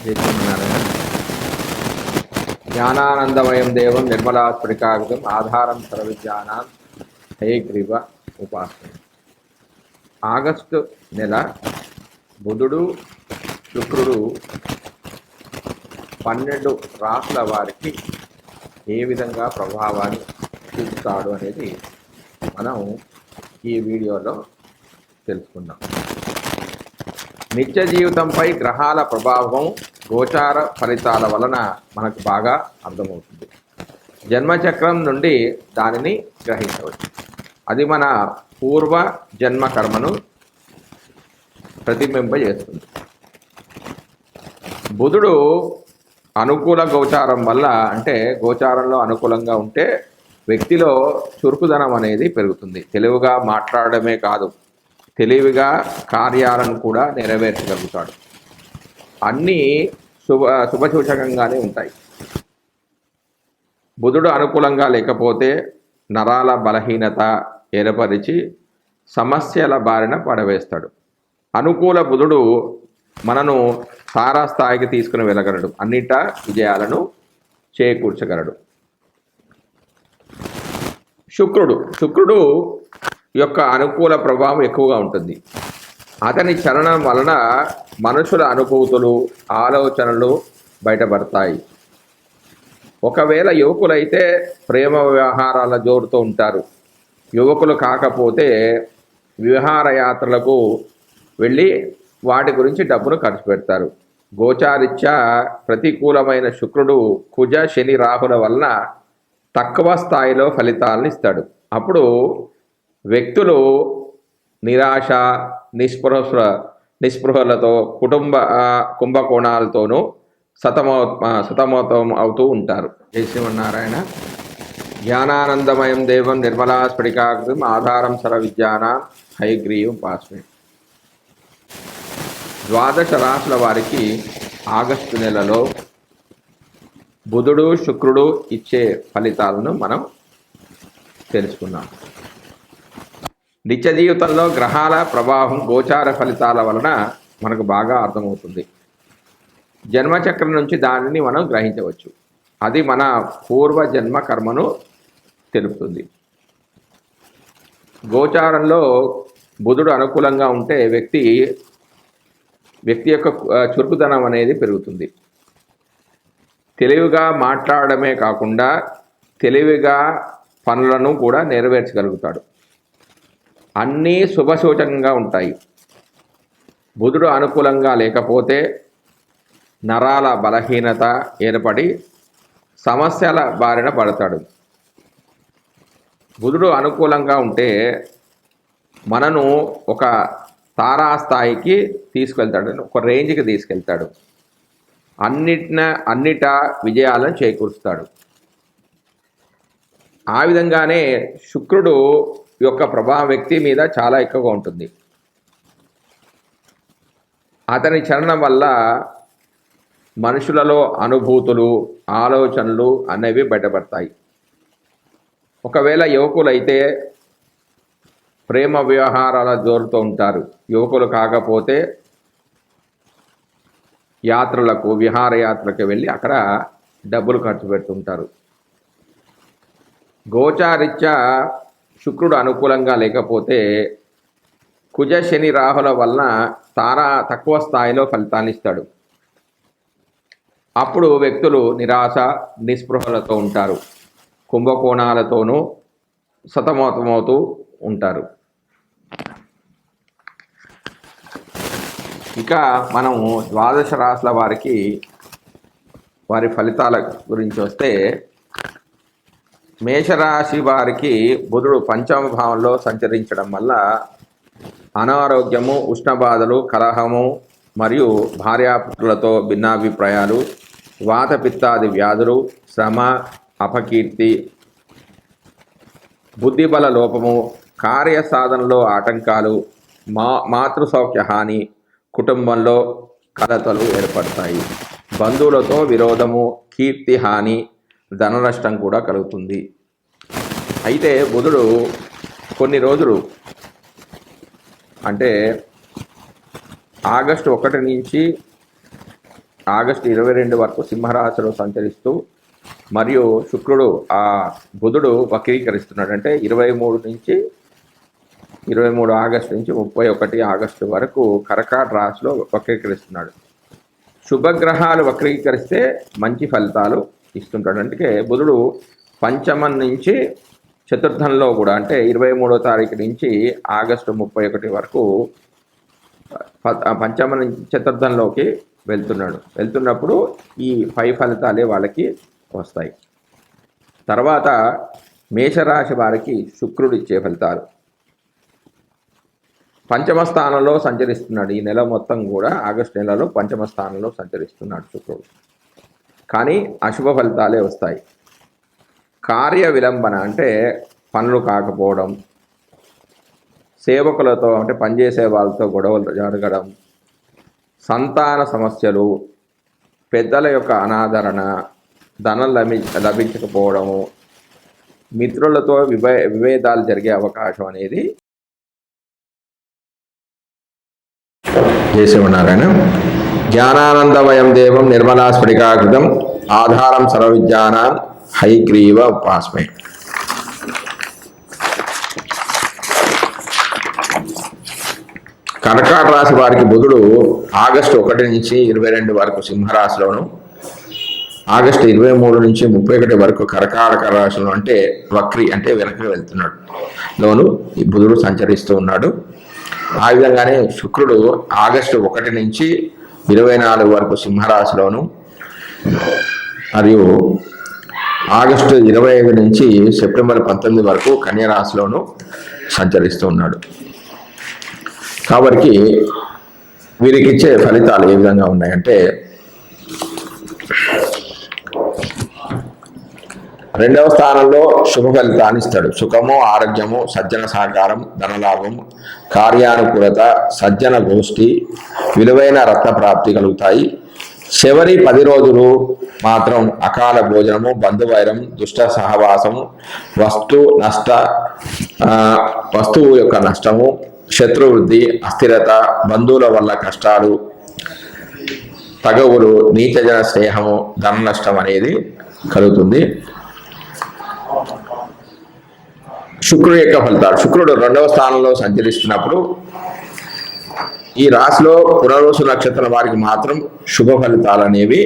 జయశ్రీమన్నారాయణ. జ్ఞానానందమయం దేవం నిర్మలాస్ఫటికాగతం ఆధారం సర్వవిద్యానాం హయగ్రీవ ఉపాసన. ఆగస్టు నెల బుధుడు శుక్రుడు 12 రాసుల వారికి ఏ విధంగా ప్రభావాన్ని చూపుతాడు అనేది మనం ఈ వీడియోలో తెలుసుకుందాం. నిత్య జీవితంపై గ్రహాల ప్రభావం గోచార ఫలితాల వలన మనకు బాగా అర్థమవుతుంది. జన్మచక్రం నుండి దానిని గ్రహించవచ్చు. అది మన పూర్వ జన్మ కర్మను ప్రతిబింబజేస్తుంది. బుధుడు అనుకూల గోచారం వల్ల, అంటే గోచారంలో అనుకూలంగా ఉంటే వ్యక్తిలో చురుకుదనం అనేది పెరుగుతుంది. తెలివిగా మాట్లాడమే కాదు, తెలివిగా కార్యాలను కూడా నెరవేర్చగలుగుతాడు. అన్నీ శుభసూచకంగానే ఉంటాయి. బుధుడు అనుకూలంగా లేకపోతే నరాల బలహీనత ఏర్పరిచి సమస్యల బారిన పడవేస్తాడు. అనుకూల బుధుడు మనను తారాస్థాయికి తీసుకుని వెళ్ళగలడు, అన్నిటా విజయాలను చేకూర్చగలడు. శుక్రుడు యొక్క అనుకూల ప్రభావం ఎక్కువగా ఉంటుంది. అతని చలనం వలన మనుషుల అనుభూతులు, ఆలోచనలు బయటపడతాయి. ఒకవేళ యువకులైతే ప్రేమ వ్యవహారాల జోరుతూ ఉంటారు. యువకులు కాకపోతే విహారయాత్రలకు వెళ్ళి వాటి గురించి డబ్బును ఖర్చు పెడతారు. గోచారిత్యా ప్రతికూలమైన శుక్రుడు కుజ శని రాహుల వలన తక్కువ స్థాయిలో ఫలితాలను ఇస్తాడు. అప్పుడు వ్యక్తులు నిరాశ, నిస్పృహలతో, కుంభకోణాలతోనూ సతమతం అవుతూ ఉంటారు. జై శ్రీమన్నారాయణ. జ్ఞానానందమయం దేవం నిర్మలాస్ఫటికాకృతిం ఆధారం సర్వవిద్యానాం హయగ్రీవం ఉపాస్మే. 12 రాశుల వారికి ఆగస్టు నెలలో బుధుడు శుక్రుడు ఇచ్చే ఫలితాలను మనం తెలుసుకున్నాం. నిత్య జీవితంలో గ్రహాల ప్రభావం గోచార ఫలితాల వలన మనకు బాగా అర్థమవుతుంది. జన్మచక్రం నుంచి దానిని మనం గ్రహించవచ్చు. అది మన పూర్వజన్మ కర్మను తెలుపుతుంది. గోచారంలో బుధుడు అనుకూలంగా ఉంటే వ్యక్తి యొక్క చురుకుదనం అనేది పెరుగుతుంది. తెలివిగా మాట్లాడమే కాకుండా తెలివిగా పనులను కూడా నెరవేర్చగలుగుతాడు. అన్నీ శుభసూచకంగా ఉంటాయి. బుధుడు అనుకూలంగా లేకపోతే నరాల బలహీనత ఏర్పడి సమస్యల బారిన పడతాడు. బుధుడు అనుకూలంగా ఉంటే మనను ఒక తారాస్థాయికి తీసుకెళ్తాడు, ఒక రేంజ్కి తీసుకెళ్తాడు. అన్నిటా విజయాలను చేకూరుస్తాడు. ఆ విధంగానే శుక్రుడు యొక్క ప్రభావం వ్యక్తి మీద చాలా ఎక్కువగా ఉంటుంది. అతని చలనం వల్ల మనుషులలో అనుభూతులు, ఆలోచనలు అనేవి బయటపడతాయి. ఒకవేళ యువకులైతే ప్రేమ వ్యవహారాల జోరుతూ ఉంటారు. యువకులు కాకపోతే యాత్రలకు, విహారయాత్రకు వెళ్ళి అక్కడ డబ్బులు ఖర్చు పెడుతుంటారు. గోచారిత్యా శుక్రుడు అనుకూలంగా లేకపోతే కుజ శని రాహుల వలన తక్కువ స్థాయిలో ఫలితాన్ని ఇస్తాడు. అప్పుడు వ్యక్తులు నిరాశ, నిస్పృహలతో ఉంటారు. కుంభకోణాలతోనూ సతమతమవుతూ ఉంటారు. ఇక మనము 12 రాశుల వారికి వారి ఫలితాల గురించి వస్తే, మేషరాశి వారికి బుధుడు పంచమ భావంలో సంచరించడం వల్ల అనారోగ్యము, ఉష్ణబాధలు, కలహము మరియు భార్యాపుత్రులతో భిన్నాభిప్రాయాలు, వాతపిత్తాది వ్యాధులు, శ్రమ, అపకీర్తి, బుద్ధిబల లోపము, కార్యసాధనలో ఆటంకాలు, మాతృసౌఖ్య హాని, కుటుంబంలో కలతలు ఏర్పడతాయి. బంధువులతో విరోధము, కీర్తి హాని, ధన నష్టం కూడా కలుగుతుంది. అయితే బుధుడు కొన్ని రోజులు, అంటే ఆగస్టు 1 నుంచి ఆగస్టు 22 వరకు సింహరాశిలో సంచరిస్తూ, మరియు శుక్రుడు బుధుడు వక్రీకరిస్తున్నాడు. అంటే 23 ఆగస్టు నుంచి 31 ఆగస్టు వరకు కర్కాటక రాశిలో వక్రీకరిస్తున్నాడు. శుభగ్రహాలు వక్రీకరిస్తే మంచి ఫలితాలు ఇస్తుంటాడు. అంటే బుధుడు పంచమం నుంచి చతుర్థంలో కూడా, అంటే 23వ తారీఖు నుంచి ఆగస్టు 31 వరకు పంచమం నుంచి చతుర్థంలోకి వెళ్తున్నప్పుడు ఈ పై ఫలితాలే వాళ్ళకి వస్తాయి. తర్వాత మేషరాశి వారికి శుక్రుడు ఇచ్చే ఫలితాలు. పంచమ స్థానంలో సంచరిస్తున్నాడు. ఈ నెల మొత్తం కూడా ఆగస్టు నెలలో పంచమ స్థానంలో సంచరిస్తున్నాడు శుక్రుడు. కానీ అశుభ ఫలితాలే వస్తాయి. కార్య విలంబన, అంటే పనులు కాకపోవడం, సేవకులతో అంటే పనిచేసే వాళ్ళతో గొడవలు జరగడం, సంతాన సమస్యలు, పెద్దల యొక్క అనాదరణ, ధనం లభించకపోవడము, మిత్రులతో విభేదాలు జరిగే అవకాశం అనేది శ్రీమన్నారాయణ. జ్ఞానానందమయం దేవం నిర్మలా స్ఫటికాకృతం ఆధారం సర్వవిద్యానాం హైగ్రీవ ఉపాస్మే. కర్కాటక రాశి వారికి బుధుడు ఆగస్టు 1 నుంచి 22 వరకు సింహరాశిలోను, ఆగస్టు 23 నుంచి 31 వరకు కర్కాటక రాశిలో, అంటే వక్రి అంటే వెనక్కి వెళ్తున్నాడు లోను ఈ బుధుడు సంచరిస్తూ ఉన్నాడు. ఆ విధంగానే శుక్రుడు ఆగస్టు 1 నుంచి 24 వరకు సింహరాశిలోను, మరియు ఆగస్టు 25 నుంచి సెప్టెంబర్ 19 వరకు కన్యరాశిలోను సంచరిస్తూ ఉన్నాడు. కాబట్టి వీరికి ఇచ్చే ఫలితాలు ఏ విధంగా ఉన్నాయంటే, రెండవ స్థానంలో శుభ ఫలితాన్ని ఇస్తాడు. సుఖము, ఆరోగ్యము, సజ్జన సహకారం, ధనలాభం, కార్యానుకూలత, సజ్జన గోష్ఠి, విలువైన రత్న ప్రాప్తి కలుగుతాయి. చివరి 10 రోజులు మాత్రం అకాల భోజనము, బంధువైరం, దుష్ట సహవాసము, వస్తువు యొక్క నష్టము, శత్రువృద్ధి, అస్థిరత, బంధువుల వల్ల కష్టాలు, తగవులు, నీచజన స్నేహము, ధన నష్టం అనేది కలుగుతుంది. శుక్రుడు యొక్క ఫలితాలు. శుక్రుడు 2వ స్థానంలో సంచరిస్తున్నప్పుడు ఈ రాశిలో పునర్వసు నక్షత్రం వారికి మాత్రం శుభ ఫలితాలు అనేవి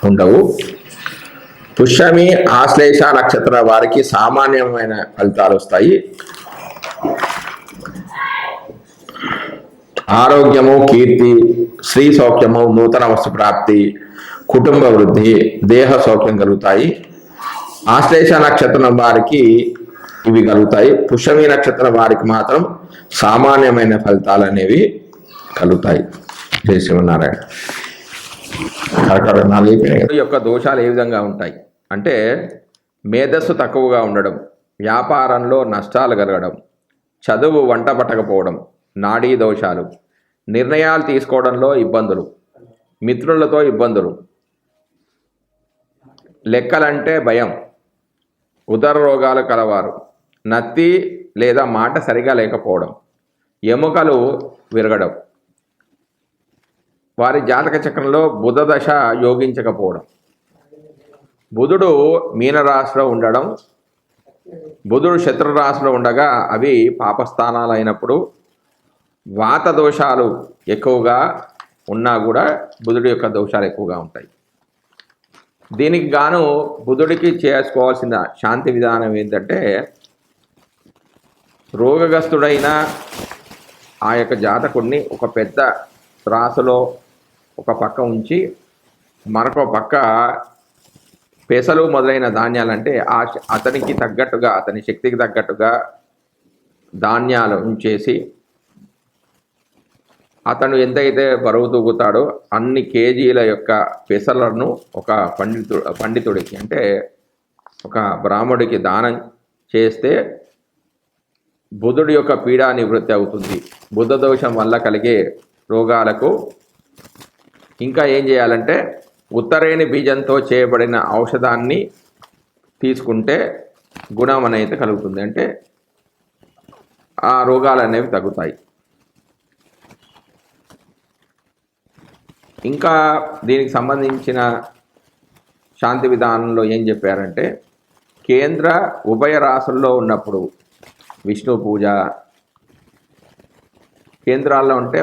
ఉండవు. పుష్యమి, ఆశ్లేష నక్షత్ర వారికి సామాన్యమైన ఫలితాలు వస్తాయి. ఆరోగ్యము, కీర్తి, స్త్రీ సౌఖ్యము, నూతన వస్తు ప్రాప్తి, కుటుంబ వృద్ధి, దేహ సౌఖ్యం కలుగుతాయి. ఆశ్లేష నక్షత్రం వారికి ఇవి కలుగుతాయి. పుష్యమి నక్షత్రం వారికి మాత్రం సామాన్యమైన ఫలితాలు అనేవి కలుగుతాయి. జై శ్రీమన్నారాయణ. యొక్క దోషాలు ఏ విధంగా ఉంటాయి అంటే, మేధస్సు తక్కువగా ఉండడం, వ్యాపారంలో నష్టాలు కలగడం, చదువు వంట పట్టకపోవడం, నాడీ దోషాలు, నిర్ణయాలు తీసుకోవడంలో ఇబ్బందులు, మిత్రులతో ఇబ్బందులు, లెక్కలంటే భయం, ఉదర రోగాలు కలవారు, నత్తి లేదా మాట సరిగా లేకపోవడం, ఎముకలు విరగడం, వారి జాతక చక్రంలో బుధ దశ యోగించకపోవడం, బుధుడు మీనరాశిలో ఉండడం, బుధుడు శత్రురాశిలో ఉండగా అవి పాపస్థానాలు అయినప్పుడు, వాత దోషాలు ఎక్కువగా ఉన్నా కూడా బుధుడి యొక్క దోషాలు ఎక్కువగా ఉంటాయి. దీనికి గాను బుధుడికి చేసుకోవాల్సిన శాంతి విధానం ఏంటంటే, రోగగ్రస్తుడైన ఆ యొక్క జాతకుడిని ఒక పెద్ద రాశిలో ఒక పక్క ఉంచి మరొక పక్క పెసలు మొదలైన ధాన్యాలంటే అతనికి తగ్గట్టుగా, అతని శక్తికి తగ్గట్టుగా ధాన్యాలు ఉంచేసి, అతను ఎంతైతే బరువు తూగుతాడో అన్ని కేజీల యొక్క పెసలను ఒక పండితుడికి అంటే ఒక బ్రాహ్మడికి దానం చేస్తే బుధుడి యొక్క పీడా నివృత్తి అవుతుంది. బుధ దోషం వల్ల కలిగే రోగాలకు ఇంకా ఏం చేయాలంటే, ఉత్తరేణి బీజంతో చేయబడిన ఔషధాన్ని తీసుకుంటే గుణం అనేది కలుగుతుంది. అంటే ఆ రోగాలు అనేవి తగ్గుతాయి. ఇంకా దీనికి సంబంధించిన శాంతి విధానంలో ఏం చెప్పారంటే, కేంద్ర ఉభయ రాసుల్లో ఉన్నప్పుడు విష్ణు పూజ, కేంద్రాల్లో ఉంటే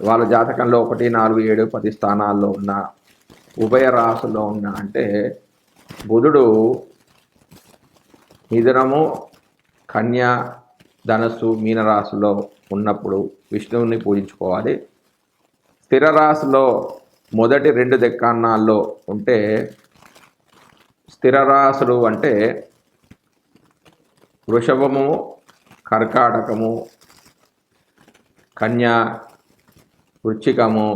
వాళ్ళ జాతకంలో 1, 4, 7, 10 స్థానాల్లో ఉన్న, ఉభయ రాసుల్లో ఉన్న అంటే బుధుడు మిథునము, కన్యా, ధనస్సు, మీనరాశిలో ఉన్నప్పుడు విష్ణువుని పూజించుకోవాలి. స్థిర రాశిలో మొదటి 2 దెక్కాన్నాల్లో ఉంటే, స్థిర రాశులు అంటే వృషభము, కర్కాటకము, కన్యా, వృశ్చికము,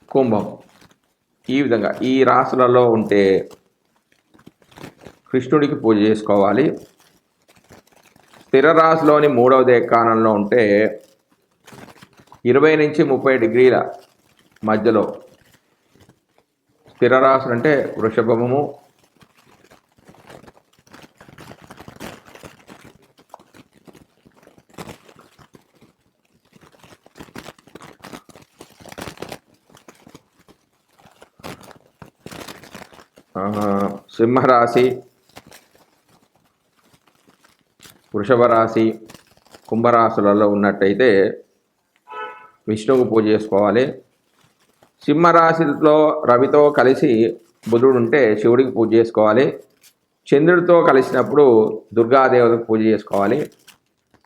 కుంభం, ఈ విధంగా ఈ రాశులలో ఉంటే కృష్ణుడికి పూజ చేసుకోవాలి. స్థిర రాశిలోని 3వ దేకానంలో ఉంటే 20 నుంచి 30 డిగ్రీల మధ్యలో, స్థిర రాశులు అంటే వృషభము, సింహరాశి, వృషభ రాశి, కుంభరాశులలో ఉన్నట్టయితే విష్ణువుకు పూజ చేసుకోవాలి. సింహరాశిలో రవితో కలిసి బుధుడు ఉంటే శివుడికి పూజ చేసుకోవాలి. చంద్రుడితో కలిసినప్పుడు దుర్గాదేవతకు పూజ చేసుకోవాలి.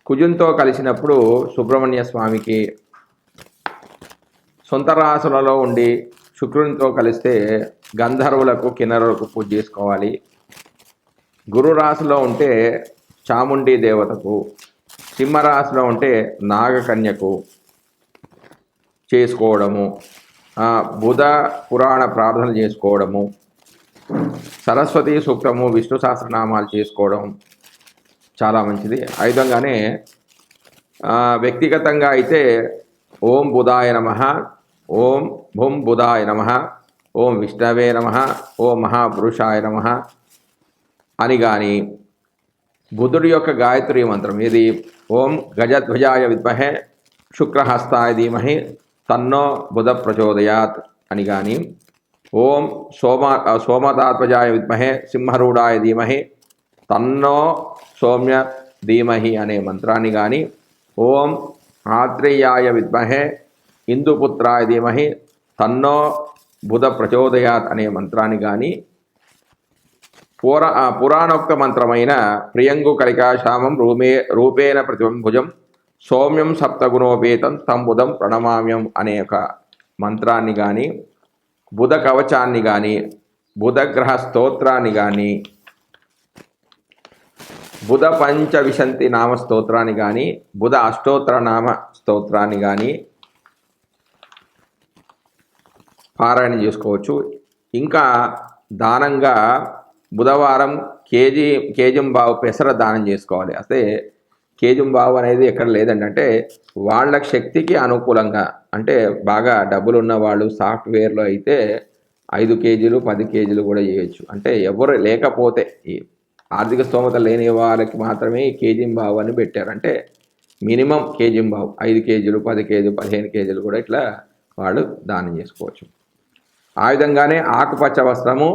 కుజునితో కలిసినప్పుడు సుబ్రహ్మణ్య స్వామికి, సొంత రాశులలో ఉండి శుక్రునితో కలిస్తే గంధర్వులకు, కిన్నరులకు పూజ చేసుకోవాలి. గురు రాశిలో ఉంటే చాముండి దేవతకు, సింహరాశిలో ఉంటే నాగకన్యకు చేసుకోవడము, బుధ పురాణ ప్రార్థన చేసుకోవడము, సరస్వతి సూక్తము, విష్ణు సహస్రనామాలు చేసుకోవడం చాలా మంచిది. ఆ విధంగానే వ్యక్తిగతంగా అయితే ఓం బుధాయ నమః, ఓం భుం బుధాయ నమః, ఓం విష్ణవే నమః, ఓం మహాపురుషాయ నమః అని కానీ, బుధుడి యొక్క గాయత్రి మంత్రం ఇది ఓం గజధ్వజాయ విద్మహే శుక్రహస్తాయ ధీమహి తన్నో బుధ ప్రచోదయాత్ అని కానీ, ఓం సోమతాత్వజాయ విద్మహే సింహరూఢాయ ధీమహి తన్నో సౌమ్య ధీమహి అనే మంత్రాన్ని కానీ, ఓం ఆత్రేయాయ విద్మహే ఇందుపుత్రాయ ధీమహి తన్నో బుధ ప్రచోదయాత్ అనే మంత్రాన్ని కానీ, పురాణోక్త మంత్రమైన ప్రియంగు కలికాశామం రూపేణ ప్రతిభుజం సౌమ్యం సప్తగుణోపేతం తం బుధం ప్రణమామ్యం అనే ఒక మంత్రాన్ని కానీ, బుధ కవచాన్ని కానీ, బుధగ్రహ స్తోత్రాన్ని కానీ, బుధ పంచవిశంతి నామ స్తోత్రాన్ని కానీ, బుధ అష్టోత్తర నామ స్తోత్రాన్ని కానీ పారాయణ చేసుకోవచ్చు. ఇంకా దానంగా బుధవారం కేజంబావు పెసర దానం చేసుకోవాలి. అయితే కేజంబావు అనేది ఎక్కడ లేదండి, అంటే వాళ్ళ శక్తికి అనుకూలంగా, అంటే బాగా డబ్బులు ఉన్న వాళ్ళు సాఫ్ట్వేర్లో అయితే 5 కేజీలు 10 కేజీలు కూడా చేయొచ్చు. అంటే ఎవరు లేకపోతే ఈ ఆర్థిక స్తోమత లేని వాళ్ళకి మాత్రమే ఈ కేజంబావు అని పెట్టారు. అంటే మినిమం కేజంబావు 5 కేజీలు 10 కేజీలు 15 కేజీలు కూడా ఇట్లా వాళ్ళు దానం చేసుకోవచ్చు. ఆ విధంగానే ఆకుపచ్చ వస్త్రము,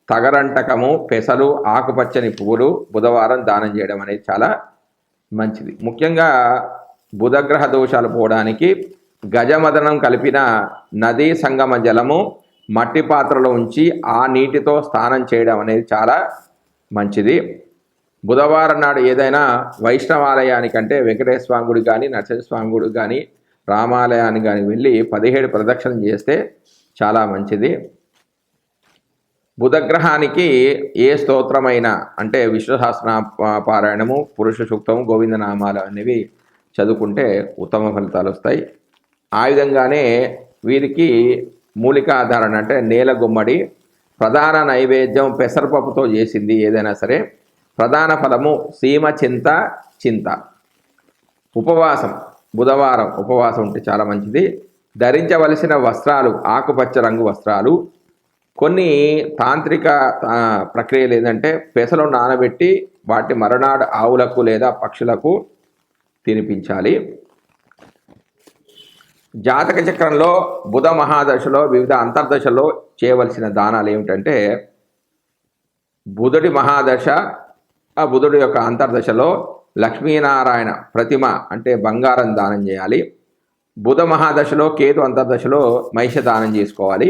తగరంటకము, పెసలు, ఆకుపచ్చని పువ్వులు బుధవారం దానం చేయడం అనేది చాలా మంచిది. ముఖ్యంగా బుధగ్రహ దోషాలు పోవడానికి గజమదనం కలిపిన నదీ సంగమ జలము మట్టి పాత్రలో ఉంచి ఆ నీటితో స్నానం చేయడం అనేది చాలా మంచిది. బుధవారం నాడు ఏదైనా వైష్ణవాలయానికంటే వెంకటేశ్వర స్వామి గుడి కానీ, నరసింహస్వామి గుడి కానీ, రామాలయానికి కానీ వెళ్ళి 17 ప్రదక్షిణలు చేస్తే చాలా మంచిది. బుధగ్రహానికి ఏ స్తోత్రమైనా, అంటే విష్ణు సహస్ర పారాయణము, పురుష సూక్తము, గోవిందనామాలు అనేవి చదువుకుంటే ఉత్తమ ఫలితాలు వస్తాయి. ఆ విధంగానే వీరికి మూలికాధారణ అంటే నేల గుమ్మడి, ప్రధాన నైవేద్యం పెసరపప్పుతో చేసింది ఏదైనా సరే, ప్రధాన ఫలము సీమ చింత. ఉపవాసం, బుధవారం ఉపవాసం ఉంటే చాలా మంచిది. ధరించవలసిన వస్త్రాలు ఆకుపచ్చ రంగు వస్త్రాలు. కొన్ని తాంత్రిక ప్రక్రియలు ఏంటంటే పెసలు నానబెట్టి వాటి మరునాడు ఆవులకు లేదా పక్షులకు తినిపించాలి. జాతక చక్రంలో బుధ మహాదశలో వివిధ అంతర్దశలో చేయవలసిన దానాలు ఏమిటంటే, బుధుడి మహాదశ, ఆ బుధుడి యొక్క అంతర్దశలో లక్ష్మీనారాయణ ప్రతిమ అంటే బంగారం దానం చేయాలి. బుధ మహాదశలో కేతు అంతర్దశలో మహిష దానం చేసుకోవాలి.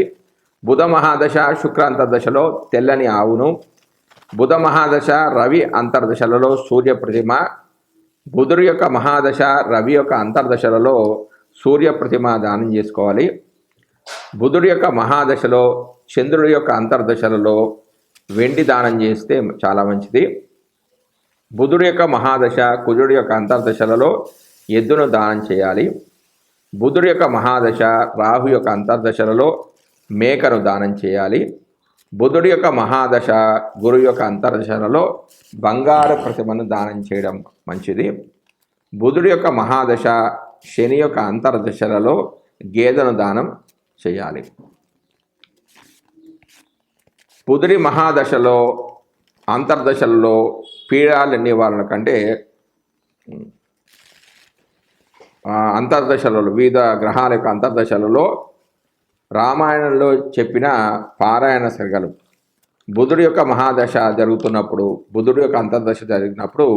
బుధ మహాదశ శుక్ర అంతర్దశలో తెల్లని ఆవును, బుధ మహాదశ రవి అంతర్దశలలో సూర్య ప్రతిమ, బుధుడి యొక్క మహాదశ రవి యొక్క అంతర్దశలలో సూర్య ప్రతిమ దానం చేసుకోవాలి. బుధుడి యొక్క మహాదశలో చంద్రుడి యొక్క అంతర్దశలలో వెండి దానం చేస్తే చాలా మంచిది. బుధుడి యొక్క మహాదశ కుజుడి యొక్క అంతర్దశలలో ఎద్దును దానం చేయాలి. బుధుడి యొక్క మహాదశ రాహు యొక్క అంతర్దశలలో మేకను దానం చేయాలి. బుధుడి యొక్క మహాదశ గురు యొక్క అంతర్దశలలో బంగారు ప్రతిమను దానం చేయడం మంచిది. బుధుడి యొక్క మహాదశ శని యొక్క అంతర్దశలలో గేదెను దానం చేయాలి. బుధుడి మహాదశలో అంతర్దశలలో పీడాల నివారణ కంటే అంతర్దశలలో వివిధ గ్రహాల యొక్క అంతర్దశలలో రామాయణంలో చెప్పిన పారాయణ సర్గలు బుధుడి యొక్క మహాదశ జరుగుతున్నప్పుడు, బుధుడి యొక్క అంతర్దశ జరిగినప్పుడు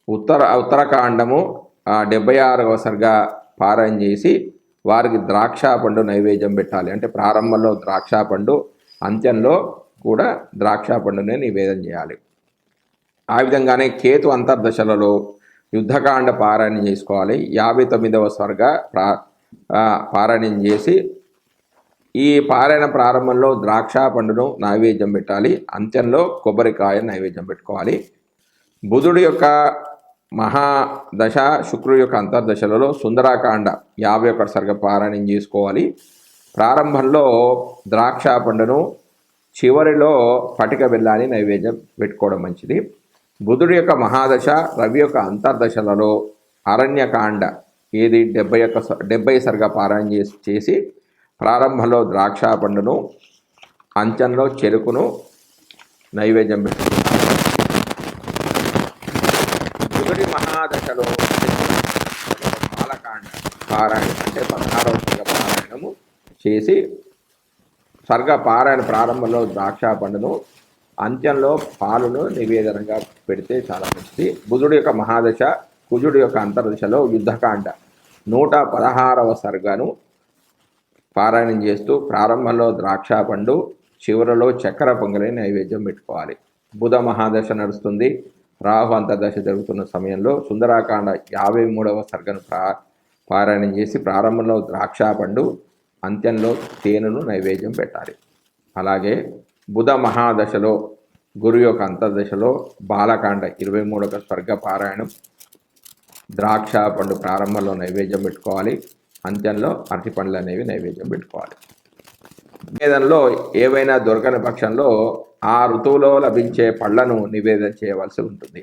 ఉత్తరకాండము 76వ సర్గ పారాయణ చేసి వారికి ద్రాక్ష పండు నైవేద్యం పెట్టాలి. అంటే ప్రారంభంలో ద్రాక్ష పండు, అంత్యంలో కూడా ద్రాక్ష పండునే నివేదన చేయాలి. ఆ విధంగానే కేతు అంతర్దశలలో యుద్ధకాండ పారాయణం చేసుకోవాలి. 59వ సర్గ పారాయణం చేసి ఈ పారాయణ ప్రారంభంలో ద్రాక్ష పండును నైవేద్యం పెట్టాలి, అంత్యంలో కొబ్బరికాయ నైవేద్యం పెట్టుకోవాలి. బుధుడి యొక్క మహాదశ శుక్రుడి యొక్క అంతర్దశలలో సుందరాకాండ 51 సర్గ పారాయణం చేసుకోవాలి. ప్రారంభంలో ద్రాక్ష పండును, చివరిలో పటిక బెల్లాన్ని నైవేద్యం పెట్టుకోవడం మంచిది. బుధుడి యొక్క మహాదశ రవి యొక్క అంతర్దశలలో అరణ్యకాండ 70 సర్గ పారాయణ చేసి ప్రారంభంలో ద్రాక్ష పండును, అంత్యంలో చెరుకును నైవేద్యం పెట్టుకుంటారు. బుధుడి మహాదశలో బాలకాండ పారాయణ అంటే 16వ సర్గ పారాయణము చేసి సర్గ పారాయణ ప్రారంభంలో ద్రాక్ష పండును, అంత్యంలో పాలును నివేదనగా పెడితే చాలా మంచిది. బుధుడి యొక్క మహాదశ కుజుడి యొక్క అంతర్దశలో యుద్ధకాండ 116వ సర్గను పారాయణం చేస్తూ ప్రారంభంలో ద్రాక్ష పండు, చివరిలో చక్కెర పొంగలి నైవేద్యం పెట్టుకోవాలి. బుధ మహాదశ నడుస్తుంది. రాహు అంతర్దశ జరుగుతున్న సమయంలో సుందరాకాండ 53వ సర్గను పారాయణం చేసి ప్రారంభంలో ద్రాక్ష పండు, అంత్యంలో తేనెను నైవేద్యం పెట్టాలి. అలాగే బుధ మహాదశలో గురు యొక్క అంతర్దశలో బాలకాండ 23వ సర్గ పారాయణం, ద్రాక్ష పండు ప్రారంభంలో నైవేద్యం పెట్టుకోవాలి, అంత్యంలో అరటి పండ్లు అనేవి నైవేద్యం పెట్టుకోవాలి. నివేదనలో ఏవైనా దొరకని పక్షంలో ఆ ఋతువులో లభించే పళ్లను నివేదన చేయవలసి ఉంటుంది.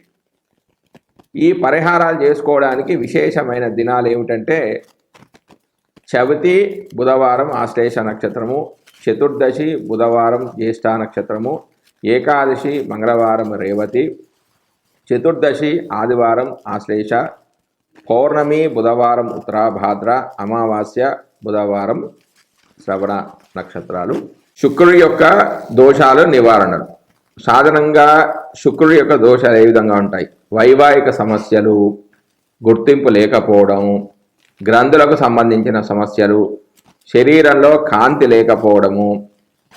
ఈ పరిహారాలు చేసుకోవడానికి విశేషమైన దినాలు ఏమిటంటే, చవితి బుధవారం ఆశ్లేష నక్షత్రము, చతుర్దశి బుధవారం జ్యేష్ఠ నక్షత్రము, ఏకాదశి మంగళవారం రేవతి, చతుర్దశి ఆదివారం ఆశ్లేష, పౌర్ణమి బుధవారం ఉత్తరాభాద్ర, అమావాస్య బుధవారం శ్రవణ నక్షత్రాలు. శుక్రుడి యొక్క దోషాలు నివారణలు. సాధారణంగా శుక్రుడి యొక్క దోషాలు ఏ విధంగా ఉంటాయి? వైవాహిక సమస్యలు, గుర్తింపు లేకపోవడం, గ్రంథులకు సంబంధించిన సమస్యలు, శరీరంలో కాంతి లేకపోవడము,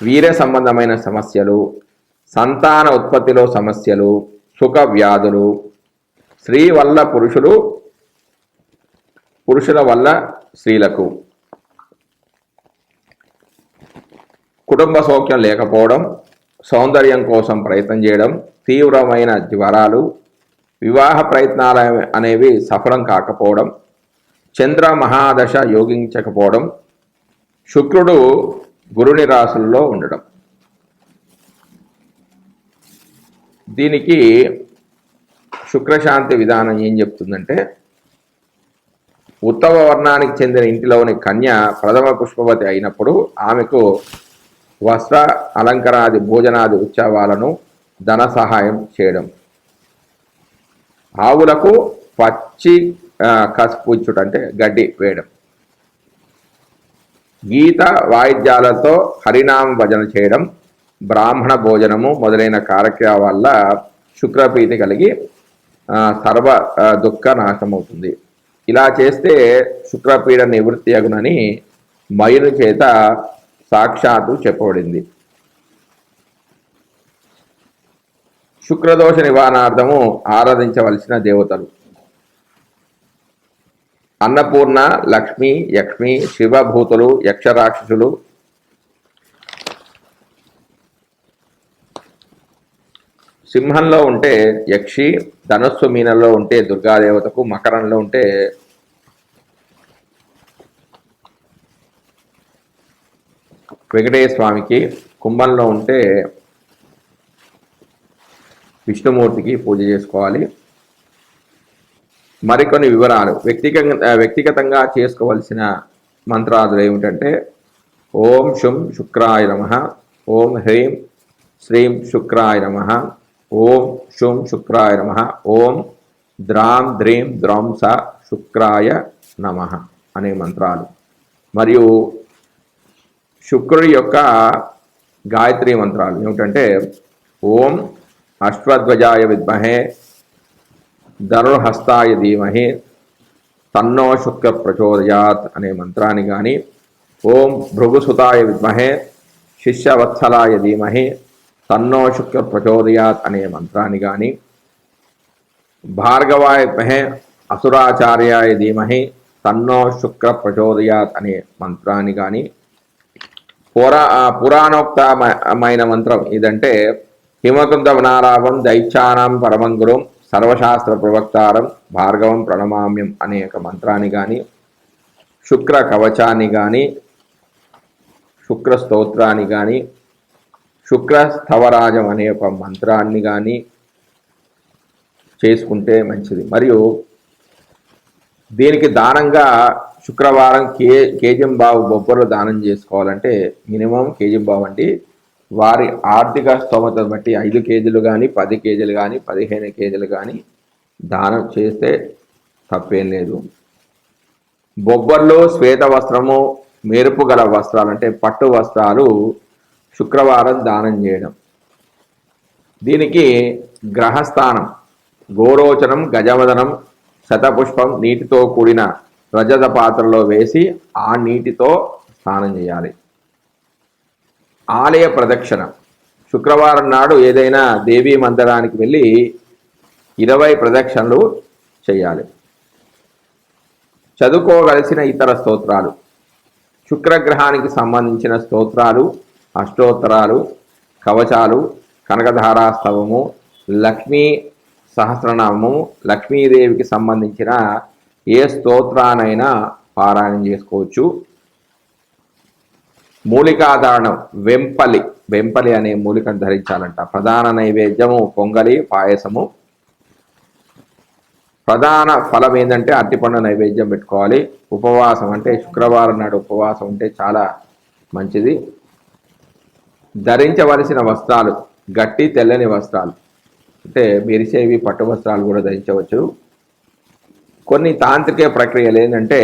వీర్య సంబంధమైన సమస్యలు, సంతాన ఉత్పత్తిలో సమస్యలు, సుఖ వ్యాధులు, స్త్రీ వల్ల పురుషులు, పురుషుల వల్ల స్త్రీలకు, కుటుంబ సౌఖ్యం లేకపోవడం, సౌందర్యం కోసం ప్రయత్నం చేయడం, తీవ్రమైన జ్వరాలు, వివాహ ప్రయత్నాలు అనేవి సఫలం కాకపోవడం, చంద్ర మహాదశ యోగించకపోవడం, శుక్రుడు గురుని రాశుల్లో ఉండడం. దీనికి శుక్రశాంతి విధానం ఏం చెప్తుందంటే, ఉత్తమ వర్ణానికి చెందిన ఇంటిలోని కన్య ప్రథమ పుష్పవతి అయినప్పుడు ఆమెకు వస్త్ర అలంకరాది భోజనాది ఉత్సవాలను ధన సహాయం చేయడం, ఆవులకు పచ్చి కసుపు ఇచ్చుట అంటే గడ్డి వేయడం, గీత వాయిద్యాలతో హరినామ భజన చేయడం, బ్రాహ్మణ భోజనము మొదలైన కార్యక్రమాల వల్ల శుక్రప్రీతి కలిగి సర్వ దుఃఖ నాశనమవుతుంది. ఇలా చేస్తే శుక్రపీడ నివృత్తి అగునని మయుని చేత సాక్షాత్తు చెప్పబడింది. శుక్రదోష నివారణార్థము ఆరాధించవలసిన దేవతలు: అన్నపూర్ణ, లక్ష్మి, యక్ష్మి, శివభూతులు, యక్షరాక్షసులు, సింహంలో ఉంటే యక్షి, ధనుస్సు మీనంలో ఉంటే దుర్గాదేవతకు, మకరంలో ఉంటే వెంకటేశ్వర స్వామికి, కుంభంలో ఉంటే విష్ణుమూర్తికి పూజ చేసుకోవాలి. మరికొన్ని వివరాలు: వ్యక్తిగతంగా చేసుకోవలసిన మంత్రాదులు ఏమిటంటే ఓం శుం శుక్రాయ నమః, ఓం హ్రీం శ్రీం శుక్రాయ నమః, ఓం శుం శుక్రాయ నమః, ఓం ద్రాం ద్రీం ద్రౌం స శుక్రాయ నమః అనే మంత్రాలు. మరియు శుక్రుడి యొక్క గాయత్రి మంత్రాలు ఏమిటంటే ఓం అశ్వధ్వజాయ విద్మహే ధనుర్హస్తాయ ధీమహి తన్నో శుక్ర ప్రచోదయాత్ అనే మంత్రాన్ని కానీ, ఓం భృగుసుతాయ విద్మహే శిష్యవత్సలాయ ధీమహి తన్నో శుక్ర ప్రచోదయాత్ అనే మంత్రాన్ని కానీ, భార్గవాయ విద్మహే అసురాచార్యాయ ధీమహి తన్నో శుక్ర ప్రచోదయాత్ అనే మంత్రాన్ని కానీ, పురాణోక్తమైన మంత్రం ఇదంటే హిమకుంద వనారావం దైత్యానాం పరమంగురం సర్వశాస్త్ర ప్రవక్తారం భార్గవం ప్రణమామ్యం అనే ఒక మంత్రాన్ని కానీ, శుక్ర కవచాన్ని కానీ, శుక్ర స్తోత్రాన్ని కానీ, శుక్ర స్థవరాజం అనే ఒక మంత్రాన్ని కానీ చేసుకుంటే మంచిది. మరియు దీనికి దానంగా శుక్రవారం కేజంబావు బొబ్బర్లు దానం చేసుకోవాలంటే మినిమం కేజంబావు అంటే వారి ఆర్థిక స్తోమతను బట్టి 5 కేజీలు కానీ 10 కేజీలు కానీ 15 కేజీలు కానీ దానం చేస్తే తప్పేం లేదు. బొబ్బర్లు, శ్వేత వస్త్రము, మెరుపు గల వస్త్రాలు అంటే పట్టు వస్త్రాలు శుక్రవారం దానం చేయడం. దీనికి గ్రహస్థానం గోరోచనం, గజవదనం, శతపుష్పం నీటితో కూడిన రజత పాత్రలో వేసి ఆ నీటితో స్నానం చేయాలి. ఆలయ ప్రదక్షిణ శుక్రవారం నాడు ఏదైనా దేవీ మందిరానికి వెళ్ళి 20 ప్రదక్షిణలు చేయాలి. చదువుకోవలసిన ఇతర స్తోత్రాలు: శుక్రగ్రహానికి సంబంధించిన స్తోత్రాలు, అష్టోత్తరాలు, కవచాలు, కనకధారాస్తవము, లక్ష్మీ సహస్రనామము, లక్ష్మీదేవికి సంబంధించిన ఏ స్తోత్రానైనా పారాయణం చేసుకోవచ్చు. మూలికాధారణం వెంపలి అనే మూలికను ధరించాలంట. ప్రధాన నైవేద్యము పొంగలి, పాయసము. ప్రధాన ఫలం ఏంటంటే అరటిపండు నైవేద్యం పెట్టుకోవాలి. ఉపవాసం అంటే శుక్రవారం నాడు ఉపవాసం ఉంటే చాలా మంచిది. ధరించవలసిన వస్త్రాలు గట్టి తెల్లని వస్త్రాలు అంటే మెరిసేవి పట్టు వస్త్రాలు కూడా ధరించవచ్చు. కొన్ని తాంత్రిక ప్రక్రియలు ఏంటంటే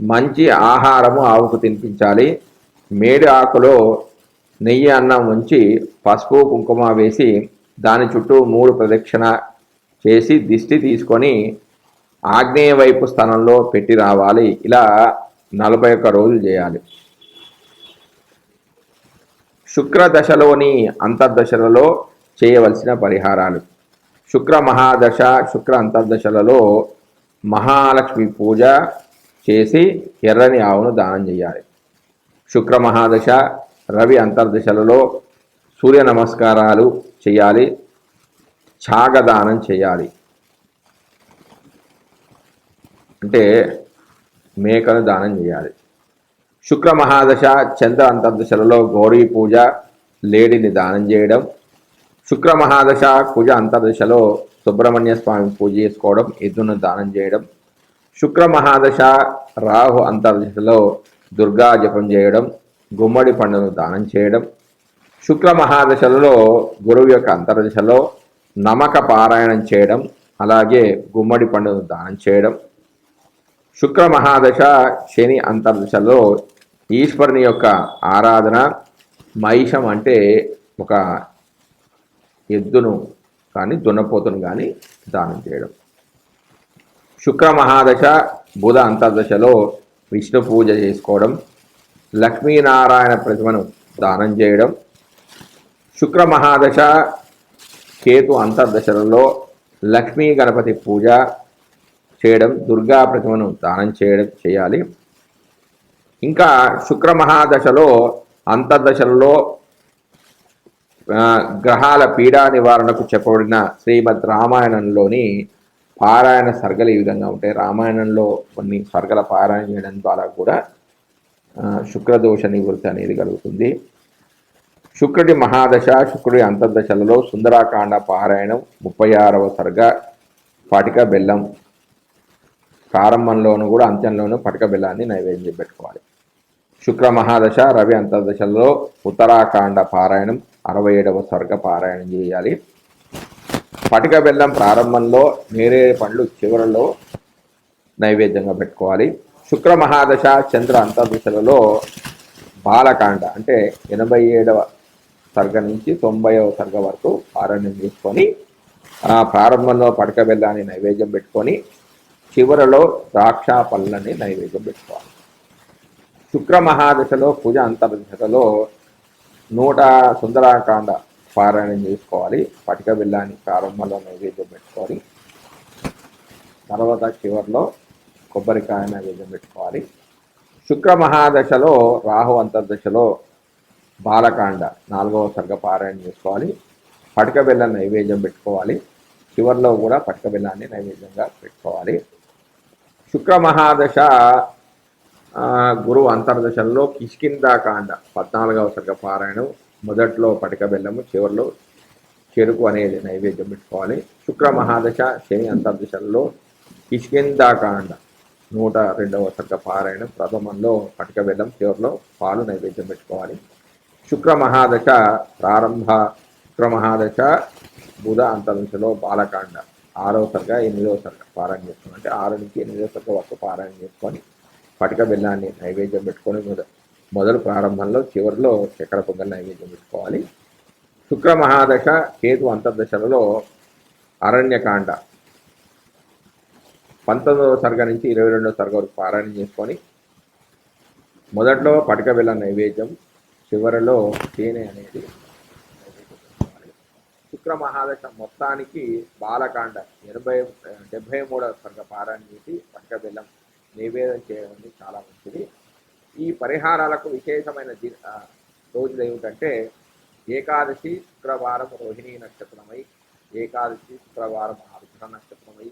మంచి ఆహారము ఆవుకు తినిపించాలి. మేడి ఆకులో నెయ్యి అన్నం ఉంచి పసుపు కుంకుమ వేసి దాని చుట్టూ 3 ప్రదక్షిణ చేసి దిష్టి తీసుకొని ఆగ్నేయ వైపు స్థానంలో పెట్టి రావాలి. ఇలా 41 రోజులు చేయాలి. శుక్ర దశలోని అంతర్దశలలో చేయవలసిన పరిహారాలు: శుక్ర మహాదశ, శుక్ర అంతర్దశలలో మహాలక్ష్మి పూజ చేసి ఎర్రని ఆవును దానం చేయాలి. శుక్ర మహాదశ, రవి అంతర్దశలలో సూర్య నమస్కారాలు చేయాలి. ఛాగదానం చేయాలి అంటే మేకను దానం చేయాలి. శుక్ర మహాదశ, చంద్ర అంతర్దశలలో గౌరీ పూజ, లేడిని దానం చేయడం. శుక్ర మహాదశ, కుజ అంతర్దశలో సుబ్రహ్మణ్య స్వామి పూజ చేసుకోవడం, ఎద్దును దానం చేయడం. శుక్ర మహాదశ, రాహు అంతర్దశలో దుర్గా జపం చేయడం, గుమ్మడి పండును దానం చేయడం. శుక్ర మహాదశలలో గురువు యొక్క అంతర్దశలో నమక పారాయణం చేయడం, అలాగే గుమ్మడి పండును దానం చేయడం. శుక్ర మహాదశ, శని అంతర్దశలో ఈశ్వరుని యొక్క ఆరాధన. మహిషం అంటే ఒక ఎద్దును కానీ దున్నపోతును కానీ దానం చేయడం. శుక్ర మహాదశ బుధ అంతర్దశలో విష్ణు పూజ చేసుకోవడం, లక్ష్మీనారాయణ ప్రతిమను దానం చేయడం. శుక్ర మహాదశ కేతు అంతర్దశలలో లక్ష్మీ గణపతి పూజ చేయడం, దుర్గా ప్రతిమను దానం చేయాలి. ఇంకా శుక్ర మహాదశలో అంతర్దశలలో గ్రహాల పీడా నివారణకు చెప్పబడిన శ్రీమద్ రామాయణంలోని పారాయణ సర్గలు ఈ విధంగా ఉంటాయి. రామాయణంలో కొన్ని సర్గల పారాయణ చేయడం ద్వారా కూడా శుక్రదోష నివృత్తి అనేది కలుగుతుంది. శుక్రుడి మహాదశ, శుక్రుడి అంతర్దశలలో సుందరాకాండ పారాయణం, 36వ సర్గ, పటిక బెల్లం, ప్రారంభంలోనూ కూడా అంత్యంలోనూ పటిక బెల్లాన్ని నైవేద్యం పెట్టుకోవాలి. శుక్ర మహాదశ, రవి అంతర్దశలలో ఉత్తరాకాండ పారాయణం, 67వ సర్గ పారాయణం చేయాలి. పటిక బెల్లం ప్రారంభంలో, నేరేడు పండ్లు చివరలో నైవేద్యంగా పెట్టుకోవాలి. శుక్ర మహాదశ, చంద్ర అంతర్దశలలో బాలకాండ అంటే 87వ సర్గ నుంచి 90వ సర్గ వరకు పారాయణం చేసుకొని ప్రారంభంలో పటిక బెల్లాన్ని నైవేద్యం పెట్టుకొని చివరలో ద్రాక్ష పళ్ళని నైవేద్యం పెట్టుకోవాలి. శుక్ర మహాదశలో పూజ అంతర్దశలో 100 సుందరాకాండ పారాయణం చేసుకోవాలి. పటిక బెల్లాన్ని ప్రారంభంలో నైవేద్యం పెట్టుకొని తర్వాత చివరిలో కొబ్బరికాయ నైవేద్యం పెట్టుకోవాలి. శుక్ర మహాదశలో రాహు అంతర్దశలో బాలకాండ 4వ సర్గ పారాయణ చేసుకోవాలి. పటిక బెల్లం నైవేద్యం పెట్టుకోవాలి. చివరిలో కూడా పటిక బెల్లాన్ని నైవేద్యంగా పెట్టుకోవాలి. శుక్ర మహాదశ గురువు అంతర్దశలో కిష్కింధాకాండ 14వ సర్గ పారాయణం, మొదట్లో పటిక బెల్లము, చివరిలో చెరుకు అనేది నైవేద్యం పెట్టుకోవాలి. శుక్ర మహాదశ శని అంతర్దశల్లో కిష్కింధాకాండ 102వ సర్గ పారాయణం, ప్రథమంలో పటిక బెల్లం, చివరిలో పాలు నైవేద్యం పెట్టుకోవాలి. శుక్ర మహాదశ ప్రారంభ శుక్ర మహాదశ బుధ అంతర్దశలో బాలకాండ 6వ సర్గ 8వ సర్గ పారాయణ చేసుకుని అంటే 6 నుంచి 8వ సర్గ వరకు పారాయణ చేసుకొని పటిక బెల్లాన్ని నైవేద్యం పెట్టుకొని మొదలు ప్రారంభంలో చివరిలో చక్కెర పొంగల్ నైవేద్యం పెట్టుకోవాలి. శుక్ర మహాదశ కేతు అంతర్దశలలో అరణ్యకాండ 19వ సర్గ నుంచి 22వ సర్గ వరకు పారాయణ చేసుకొని మొదట్లో పటిక బెల్లం నైవేద్యం, చివరిలో తేనె అనేది నైవేద్యం పెట్టుకోవాలి. శుక్ర మహాదశ మొత్తానికి బాలకాండ 73వ సర్గ పారాయణ చేసి పటిక బెల్లం నివేదన చేయడం చాలా మంచిది. ఈ పరిహారాలకు విశేషమైన రోజులు ఏమిటంటే ఏకాదశి శుక్రవారం రోహిణీ నక్షత్రమై, ఏకాదశి శుక్రవారం ఆరుద్ర నక్షత్రమై,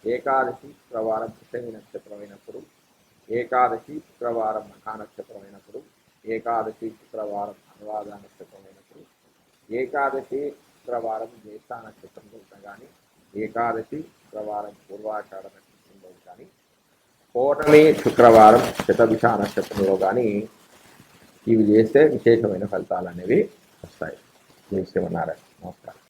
ఏకాదశి శుక్రవారం పుష్యమి నక్షత్రమైనప్పుడు, ఏకాదశి శుక్రవారం మఖా నక్షత్రమైనప్పుడు, ఏకాదశి శుక్రవారం అనురాధ నక్షత్రమైనప్పుడు, ఏకాదశి శుక్రవారం జ్యేష్ఠ నక్షత్రంలో కానీ, ఏకాదశి శుక్రవారం పూర్వాషాఢ నక్షత్రంలో కానీ, పౌర్ణమి శుక్రవారం శతభిష నక్షత్రంలో కానీ ఇవి చేస్తే విశేషమైన ఫలితాలు అనేవి వస్తాయి. శ్రీమన్నారాయణ. నమస్కారం.